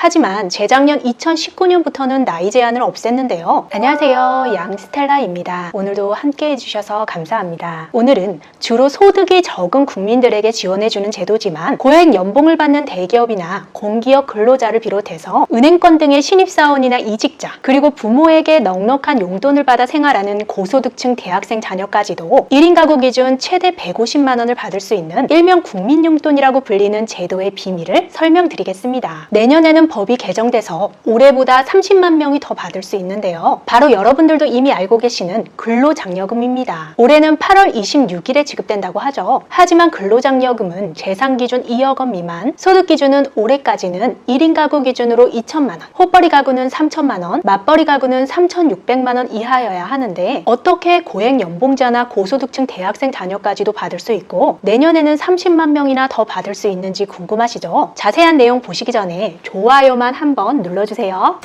하지만 재작년 2019년부터는 나이 제한을 없앴는데요. 안녕하세요, 양스텔라입니다. 오늘도 함께 해주셔서 감사합니다. 오늘은 주로 소득이 적은 국민들에게 지원해주는 제도지만 고액 연봉을 받는 대기업이나 공기업 근로자를 비롯해서 은행권 등의 신입사원이나 이직자, 그리고 부모에게 넉넉한 용돈을 받아 생활하는 고소득층 대학생 자녀까지도 1인 가구 기준 최대 150만 원을 받을 수 있는 일명 국민용돈이라고 불리는 제도의 비밀을 설명드리겠습니다. 내년에는 법이 개정돼서 올해보다 30만 명이 더 받을 수 있는데요. 바로 여러분들도 이미 알고 계시는 근로장려금입니다. 올해는 8월 26일에 지급된다고 하죠. 하지만 근로장려금은 재산 기준 2억 원 미만, 소득 기준은 올해까지는 1인 가구 기준으로 2천만 원, 호벌이 가구는 3천만 원, 맞벌이 가구는 3,600만 원 이하여야 하는데 어떻게 고액 연봉자나 고소득층 대학생 자녀까지도 받을 수 있고 내년에는 30만 명이나 더 받을 수 있는지 궁금하시죠? 자세한 내용 보시기 전에 좋아요만 한번 눌러주세요.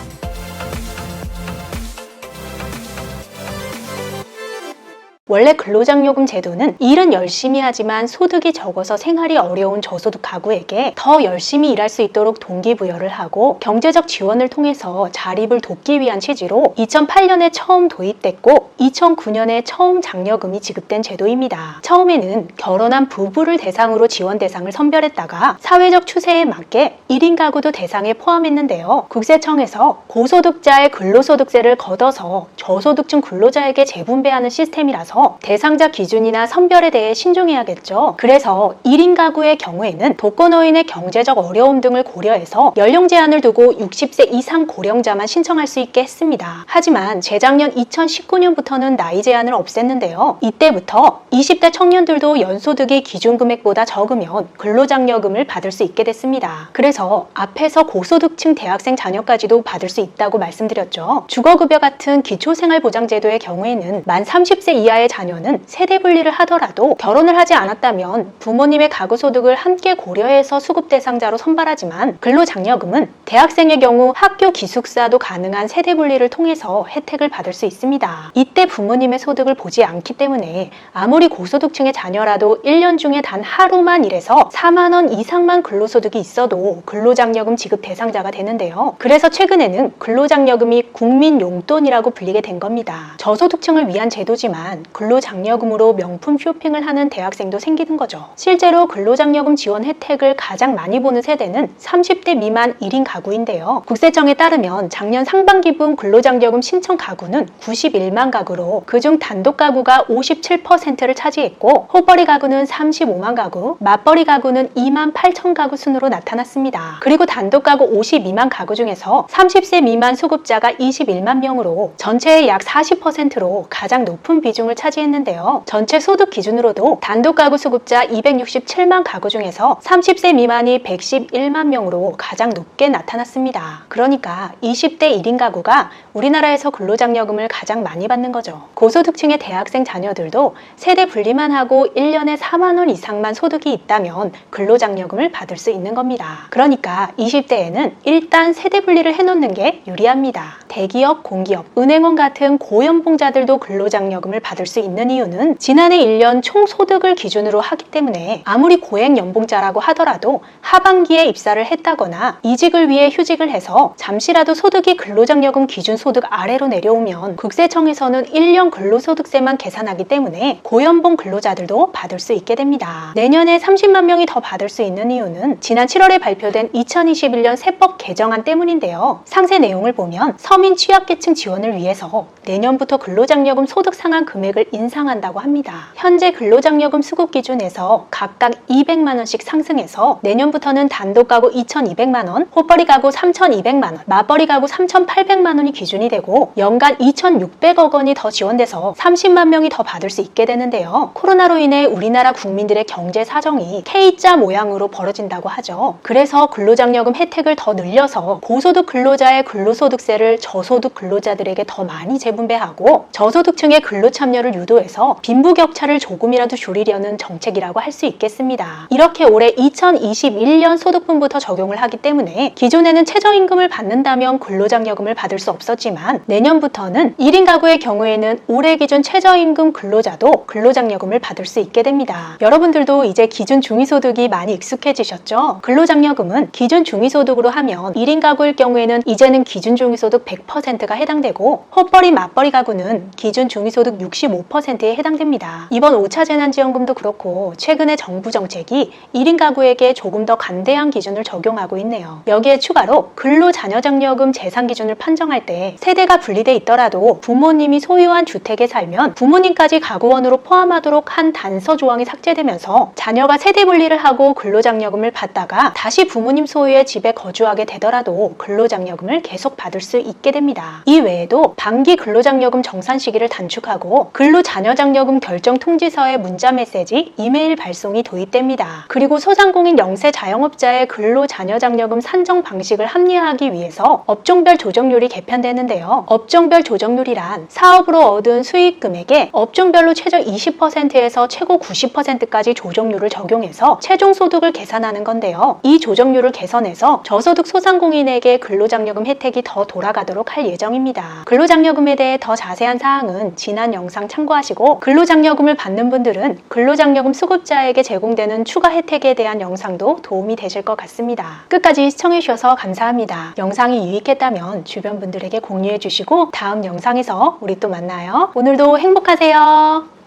원래 근로장려금 제도는 일은 열심히 하지만 소득이 적어서 생활이 어려운 저소득 가구에게 더 열심히 일할 수 있도록 동기부여를 하고 경제적 지원을 통해서 자립을 돕기 위한 취지로 2008년에 처음 도입됐고 2009년에 처음 장려금이 지급된 제도입니다. 처음에는 결혼한 부부를 대상으로 지원 대상을 선별했다가 사회적 추세에 맞게 1인 가구도 대상에 포함했는데요. 국세청에서 고소득자의 근로소득세를 걷어서 저소득층 근로자에게 재분배하는 시스템이라서 대상자 기준이나 선별에 대해 신중해야겠죠. 그래서 1인 가구의 경우에는 독거노인의 경제적 어려움 등을 고려해서 연령 제한을 두고 60세 이상 고령자만 신청할 수 있게 했습니다. 하지만 재작년 2019년부터는 나이 제한을 없앴는데요. 이때부터 20대 청년들도 연소득이 기준금액보다 적으면 근로장려금을 받을 수 있게 됐습니다. 그래서 앞에서 고소득층 대학생 자녀까지도 받을 수 있다고 말씀드렸죠. 주거급여 같은 기초생활보장제도의 경우에는 만 30세 이하의 자녀는 세대 분리를 하더라도 결혼을 하지 않았다면 부모님의 가구 소득을 함께 고려해서 수급 대상자로 선발하지만 근로장려금은 대학생의 경우 학교 기숙사도 가능한 세대 분리를 통해서 혜택을 받을 수 있습니다. 이때 부모님의 소득을 보지 않기 때문에 아무리 고소득층의 자녀라도 1년 중에 단 하루만 일해서 4만 원 이상만 근로소득이 있어도 근로장려금 지급 대상자가 되는데요. 그래서 최근에는 근로장려금이 국민용돈이라고 불리게 된 겁니다. 저소득층을 위한 제도지만 근로장려금으로 명품 쇼핑을 하는 대학생도 생기는 거죠. 실제로 근로장려금 지원 혜택을 가장 많이 보는 세대는 30대 미만 1인 가구인데요. 국세청에 따르면 작년 상반기분 근로장려금 신청 가구는 91만 가구로 그중 단독 가구가 57%를 차지했고 호벌이 가구는 35만 가구, 맞벌이 가구는 2만 8천 가구 순으로 나타났습니다. 그리고 단독 가구 52만 가구 중에서 30세 미만 수급자가 21만 명으로 전체의 약 40%로 가장 높은 비중을 차지했는데요. 전체 소득 기준으로도 단독 가구 수급자 267만 가구 중에서 30세 미만이 111만 명으로 가장 높게 나타났습니다. 그러니까 20대 1인 가구가 우리나라에서 근로장려금을 가장 많이 받는 거죠. 고소득층의 대학생 자녀들도 세대 분리만 하고 1년에 4만 원 이상만 소득이 있다면 근로장려금을 받을 수 있는 겁니다. 그러니까 20대에는 일단 세대 분리를 해놓는 게 유리합니다. 대기업, 공기업, 은행원 같은 고연봉자들도 근로장려금을 받을 수 있는 이유는 지난해 1년 총소득을 기준으로 하기 때문에 아무리 고액 연봉자라고 하더라도 하반기에 입사를 했다거나 이직을 위해 휴직을 해서 잠시라도 소득이 근로장려금 기준 소득 아래로 내려오면 국세청에서는 1년 근로소득세만 계산하기 때문에 고연봉 근로자들도 받을 수 있게 됩니다. 내년에 30만 명이 더 받을 수 있는 이유는 지난 7월에 발표된 2021년 세법 개정안 때문인데요. 상세 내용을 보면 서민 취약계층 지원을 위해서 내년부터 근로장려금 소득 상한 금액을 인상한다고 합니다. 현재 근로장려금 수급 기준에서 각각 200만 원씩 상승해서 내년부터는 단독 가구 2,200만 원, 호벌이 가구 3,200만 원, 맞벌이 가구 3,800만 원이 기준이 되고 연간 2,600억 원이 더 지원돼서 30만 명이 더 받을 수 있게 되는데요. 코로나로 인해 우리나라 국민들의 경제 사정이 K자 모양으로 벌어진다고 하죠. 그래서 근로장려금 혜택을 더 늘려서 고소득 근로자의 근로소득세를 저소득 근로자들에게 더 많이 재분배하고 저소득층의 근로 참여를 빈부격차를 유도해서 빈부격차를 조금이라도 줄이려는 정책이라고 할 수 있겠습니다. 이렇게 올해 2021년 소득분부터 적용을 하기 때문에 기존에는 최저임금을 받는다면 근로장려금을 받을 수 없었지만 내년부터는 1인 가구의 경우에는 올해 기준 최저임금 근로자도 근로장려금을 받을 수 있게 됩니다. 여러분들도 이제 기준 중위소득이 많이 익숙해지셨죠? 근로장려금은 기준 중위소득으로 하면 1인 가구일 경우에는 이제는 기준 중위소득 100%가 해당되고 헛벌이 맞벌이 가구는 기준 중위소득 65%에 해당됩니다. 이번 5차 재난지원금도 그렇고 최근에 정부 정책이 1인 가구에게 조금 더 간대한 기준을 적용하고 있네요. 여기에 추가로 근로자녀장려금 재산 기준을 판정할 때 세대가 분리돼 있더라도 부모님이 소유한 주택에 살면 부모님까지 가구원으로 포함하도록 한 단서 조항이 삭제되면서 자녀가 세대 분리를 하고 근로장려금을 받다가 다시 부모님 소유의 집에 거주하게 되더라도 근로장려금을 계속 받을 수 있게 됩니다. 이 외에도 반기 근로장려금 정산 시기를 단축하고 근로자녀장려금 결정 통지서의 문자 메시지, 이메일 발송이 도입됩니다. 그리고 소상공인 영세 자영업자의 근로자녀장려금 산정 방식을 합리화하기 위해서 업종별 조정률이 개편되는데요. 업종별 조정률이란 사업으로 얻은 수익 금액에 업종별로 최저 20%에서 최고 90%까지 조정률을 적용해서 최종 소득을 계산하는 건데요. 이 조정률을 개선해서 저소득 소상공인에게 근로장려금 혜택이 더 돌아가도록 할 예정입니다. 근로장려금에 대해 더 자세한 사항은 지난 영상 참고하시고 근로장려금을 받는 분들은 근로장려금 수급자에게 제공되는 추가 혜택에 대한 영상도 도움이 되실 것 같습니다. 끝까지 시청해주셔서 감사합니다. 영상이 유익했다면 주변 분들에게 공유해 주시고 다음 영상에서 우리 또 만나요. 오늘도 행복하세요.